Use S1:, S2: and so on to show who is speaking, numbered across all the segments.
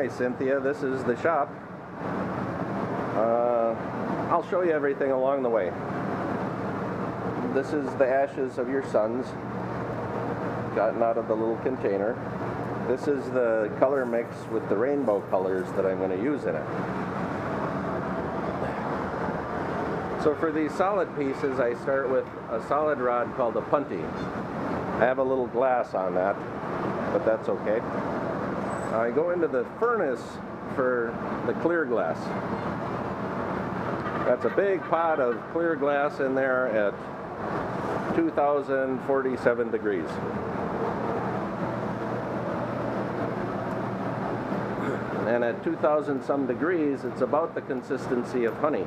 S1: Hi Cynthia, this is the shop. I'll show you everything along the way. This is the ashes of your sons gotten out of the little container. This is the color mix with the rainbow colors that I'm going to use in it. So for these solid pieces, I start with a solid rod called a punty. I have a little glass on that, but that's okay. I go into the furnace for the clear glass. That's a big pot of clear glass in there at 2047 degrees. And at 2000 some degrees, it's about the consistency of honey.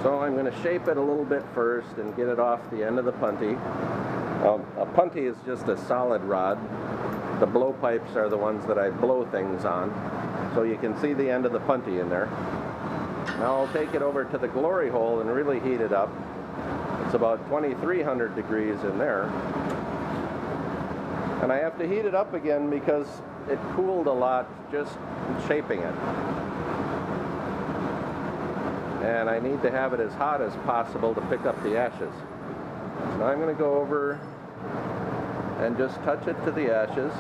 S1: So I'm going to shape it a little bit first and get it off the end of the punty. A punty is just a solid rod. The blowpipes are the ones that I blow things on. So you can see the end of the punty in there. Now I'll take it over to the glory hole and really heat it up. It's about 2300 degrees in there. And I have to heat it up again because it cooled a lot just shaping it. And I need to have it as hot as possible to pick up the ashes. So now I'm going to go over and just touch it to the ashes.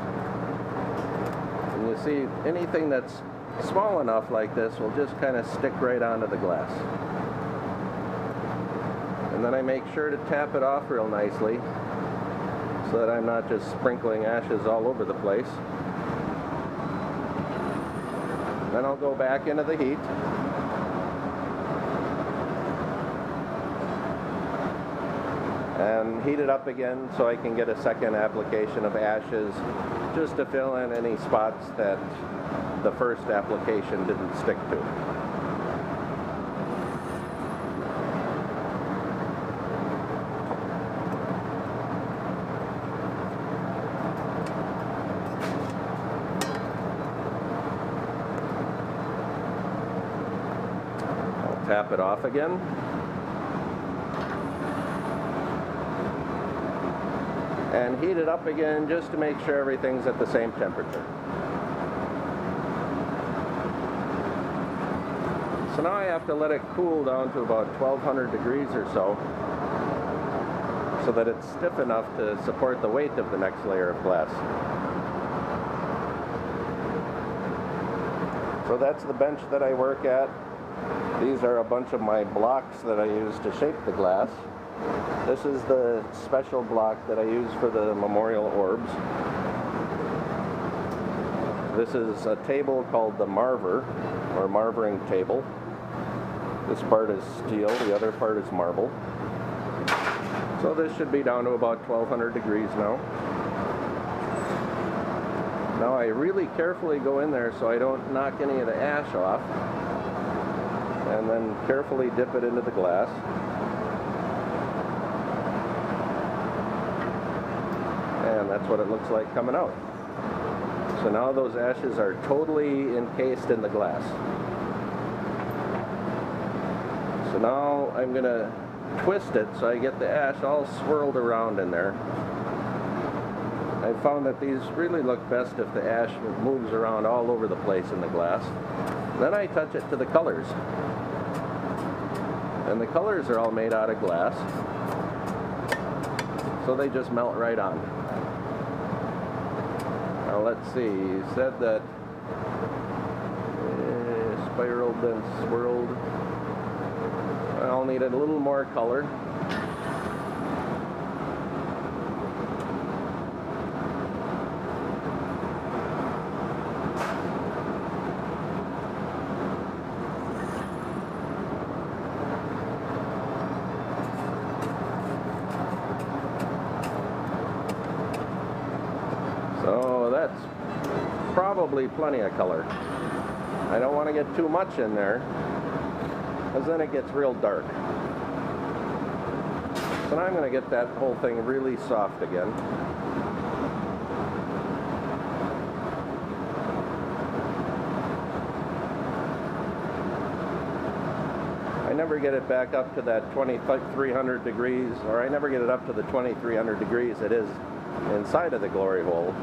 S1: And you see, anything that's small enough like this will just kind of stick right onto the glass. And then I make sure to tap it off real nicely so that I'm not just sprinkling ashes all over the place. Then I'll go back into the heat. And heat it up again so I can get a second application of ashes just to fill in any spots that the first application didn't stick to. I'll tap it off again. And heat it up again just to make sure everything's at the same temperature. So now I have to let it cool down to about 1200 degrees or so that it's stiff enough to support the weight of the next layer of glass. So that's the bench that I work at. These are a bunch of my blocks that I use to shape the glass. This is the special block that I use for the memorial orbs. This is a table called the marver, or marvering table. This part is steel, the other part is marble. So this should be down to about 1200 degrees now. Now I really carefully go in there so I don't knock any of the ash off, and then carefully dip it into the glass. And that's what it looks like coming out. So now those ashes are totally encased in the glass. So now I'm going to twist it so I get the ash all swirled around in there. I found that these really look best if the ash moves around all over the place in the glass. Then I touch it to the colors. And the colors are all made out of glass, so they just melt right on. Now let's see, you said that spiraled then swirled. I'll need a little more color. So that's probably plenty of color. I don't want to get too much in there, because then it gets real dark. So now I'm going to get that whole thing really soft again. I never get it back up to that 2300 degrees, or I never get it up to the 2300 degrees it is inside of the glory hole.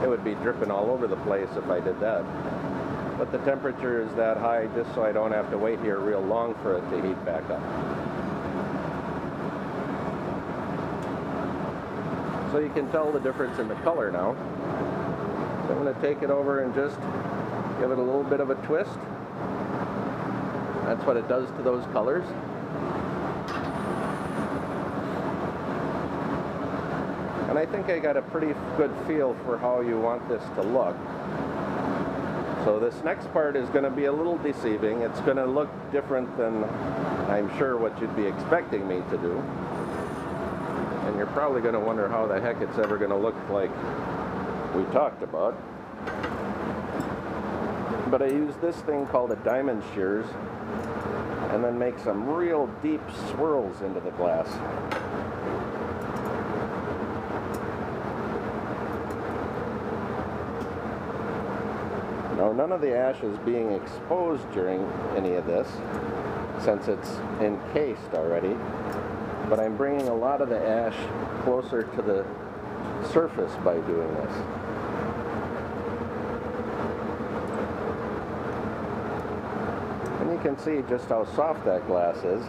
S1: it would be dripping all over the place if I did that. But the temperature is that high just so I don't have to wait here real long for it to heat back up. So you can tell the difference in the color now. So I'm going to take it over and just give it a little bit of a twist. That's what it does to those colors. And I think I got a pretty good feel for how you want this to look. So this next part is going to be a little deceiving. It's going to look different than I'm sure what you'd be expecting me to do. And you're probably going to wonder how the heck it's ever going to look like we talked about. But I use this thing called a diamond shears and then make some real deep swirls into the glass. Now, none of the ash is being exposed during any of this, since it's encased already, but I'm bringing a lot of the ash closer to the surface by doing this. And you can see just how soft that glass is.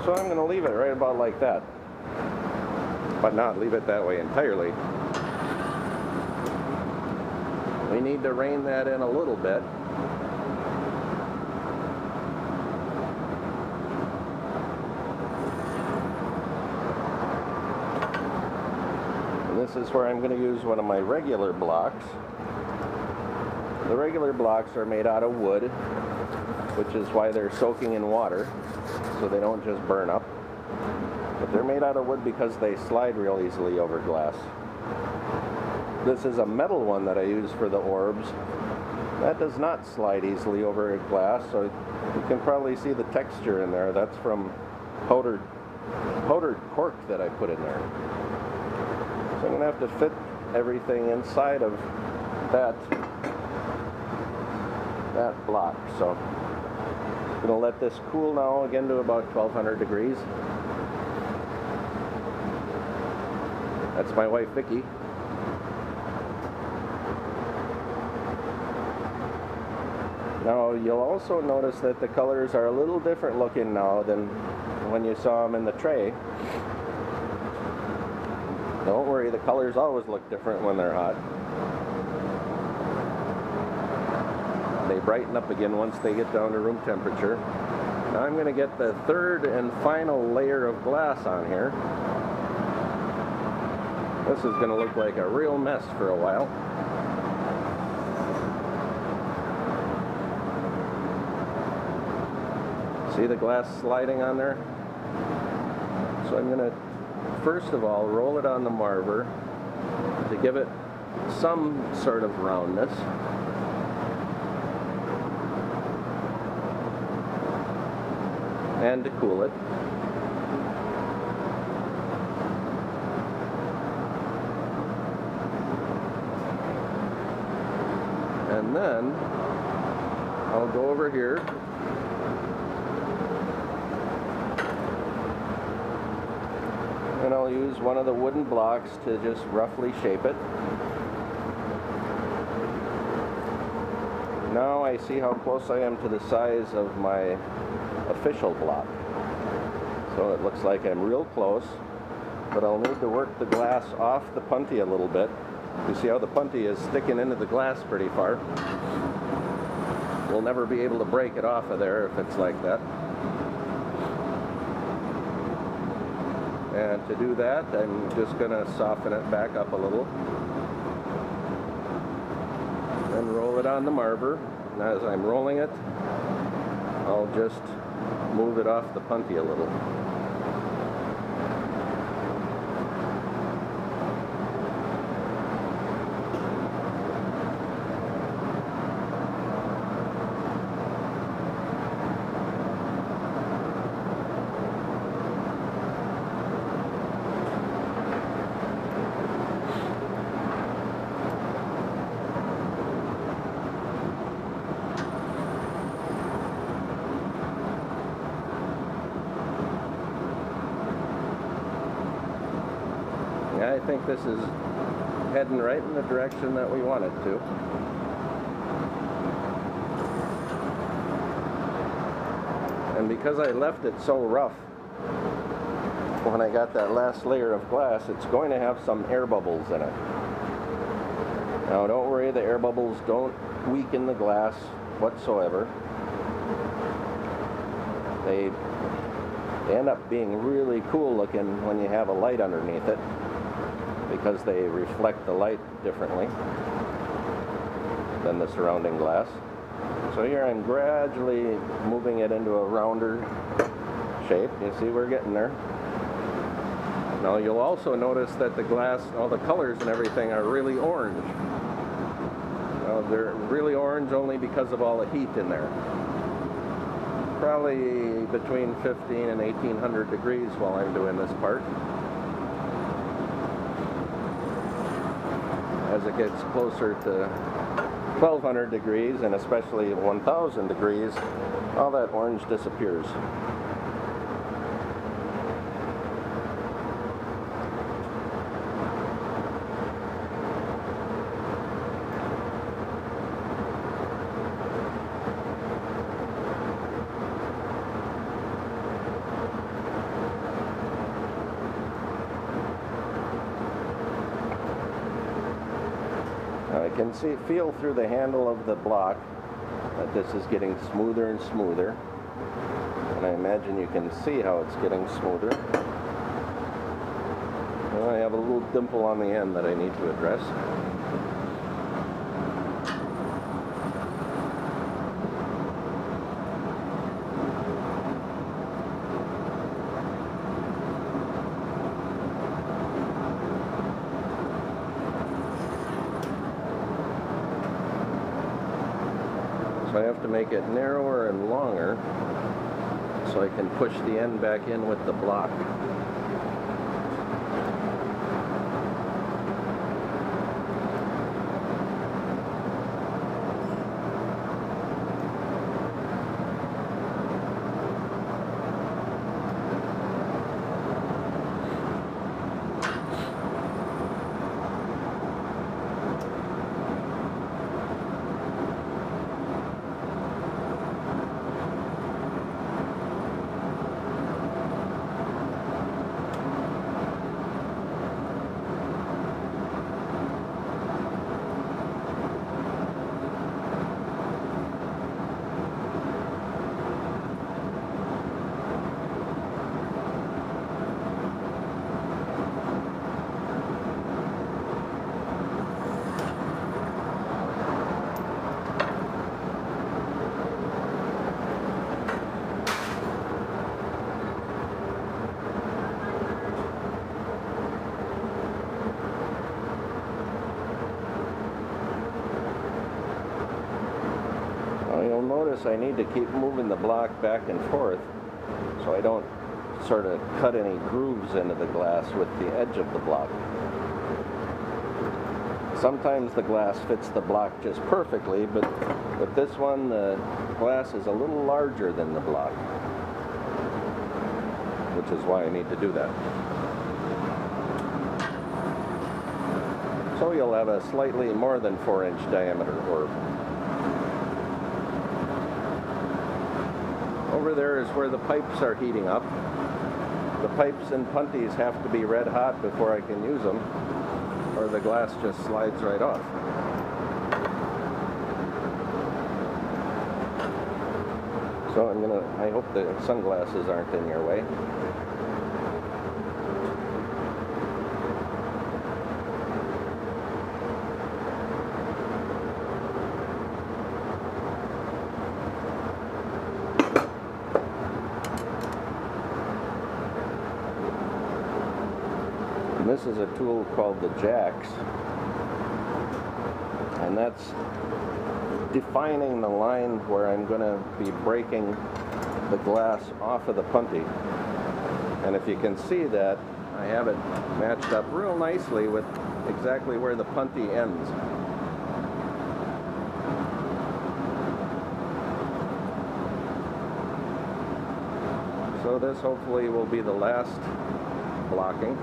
S1: So I'm going to leave it right about like that, but not leave it that way entirely. We need to rein that in a little bit. And this is where I'm going to use one of my regular blocks. The regular blocks are made out of wood, which is why they're soaking in water, so they don't just burn up. But they're made out of wood because they slide real easily over glass. This is a metal one that I use for the orbs. That does not slide easily over glass, so you can probably see the texture in there. That's from powdered cork that I put in there. So I'm going to have to fit everything inside of that block. So I'm going to let this cool now again to about 1200 degrees. That's my wife Vicki. Now you'll also notice that the colors are a little different looking now than when you saw them in the tray. Don't worry, the colors always look different when they're hot. They brighten up again once they get down to room temperature. Now I'm going to get the third and final layer of glass on here. This is going to look like a real mess for a while. See the glass sliding on there? So I'm going to first of all roll it on the marver to give it some sort of roundness. And to cool it. And then I'll go over here and I'll use one of the wooden blocks to just roughly shape it. Now I see how close I am to the size of my official block. So it looks like I'm real close, but I'll need to work the glass off the punty a little bit. You see how the punty is sticking into the glass pretty far. We'll never be able to break it off of there if it's like that. And to do that, I'm just going to soften it back up a little. Then roll it on the marver. And as I'm rolling it, I'll just move it off the punty a little. I think this is heading right in the direction that we want it to. And because I left it so rough when I got that last layer of glass, it's going to have some air bubbles in it. Now don't worry, the air bubbles don't weaken the glass whatsoever. They end up being really cool looking when you have a light underneath it, because they reflect the light differently than the surrounding glass. So here I'm gradually moving it into a rounder shape. You see we're getting there. Now you'll also notice that the glass, all the colors and everything are really orange. They're really orange only because of all the heat in there. Probably between 15 and 1800 degrees while I'm doing this part. As it gets closer to 1200 degrees, and especially 1000 degrees, all that orange disappears. I can feel through the handle of the block that this is getting smoother and smoother, and I imagine you can see how it's getting smoother. Well, I have a little dimple on the end that I need to address. So I have to make it narrower and longer so I can push the end back in with the block. You'll notice I need to keep moving the block back and forth so I don't sort of cut any grooves into the glass with the edge of the block. Sometimes the glass fits the block just perfectly, but with this one the glass is a little larger than the block, which is why I need to do that. So you'll have a slightly more than 4-inch diameter orb. Over there is where the pipes are heating up. The pipes and punties have to be red hot before I can use them, or the glass just slides right off. So I hope the sunglasses aren't in your way. This is a tool called the jacks, and that's defining the line where I'm going to be breaking the glass off of the punty. And if you can see that, I have it matched up real nicely with exactly where the punty ends. So this hopefully will be the last blocking.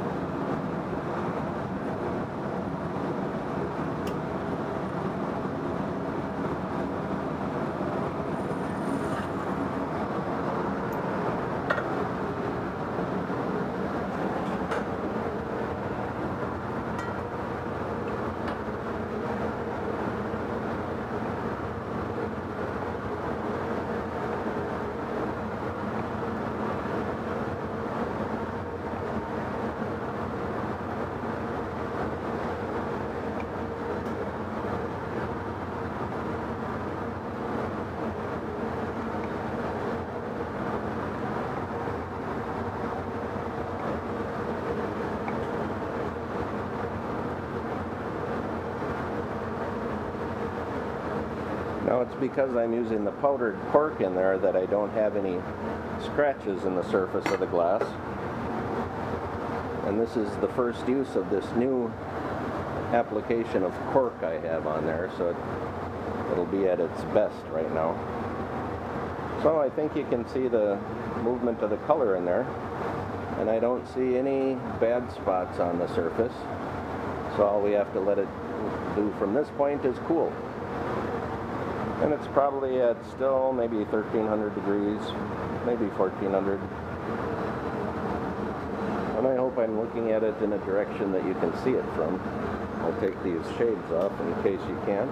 S1: Now it's because I'm using the powdered cork in there that I don't have any scratches in the surface of the glass. And this is the first use of this new application of cork I have on there, so it'll be at its best right now. So I think you can see the movement of the color in there, and I don't see any bad spots on the surface. So all we have to let it do from this point is cool. And it's probably at still maybe 1300 degrees, maybe 1400. And I hope I'm looking at it in a direction that you can see it from. I'll take these shades off in case you can't.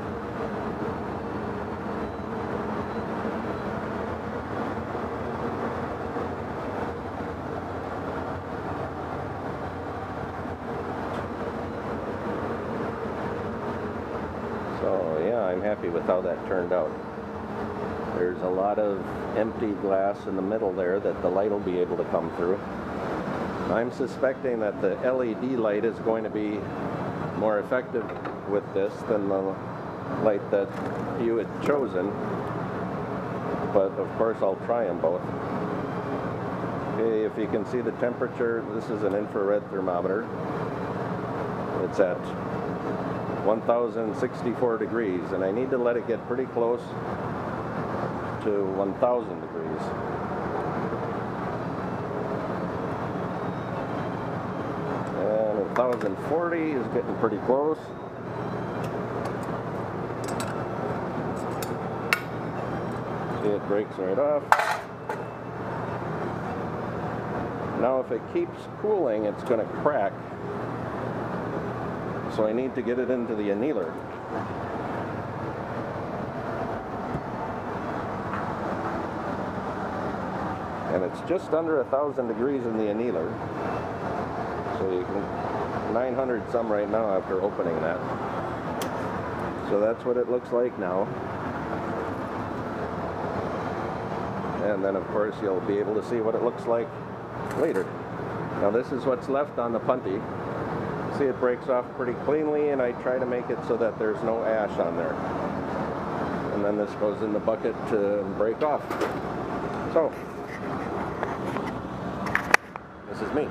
S1: So yeah, I'm happy with how that turned out. There's a lot of empty glass in the middle there that the light will be able to come through. I'm suspecting that the LED light is going to be more effective with this than the light that you had chosen, but of course I'll try them both. Okay, if you can see the temperature, this is an infrared thermometer. It's at 1064 degrees, and I need to let it get pretty close to 1000 degrees. And 1040 is getting pretty close. See, it breaks right off. Now if it keeps cooling, it's going to crack. So I need to get it into the annealer. And it's just under 1000 degrees in the annealer. So you can 900 some right now after opening that. So that's what it looks like now. And then of course you'll be able to see what it looks like later. Now this is what's left on the punty. See, it breaks off pretty cleanly, and I try to make it so that there's no ash on there. And then this goes in the bucket to break off. So this is me.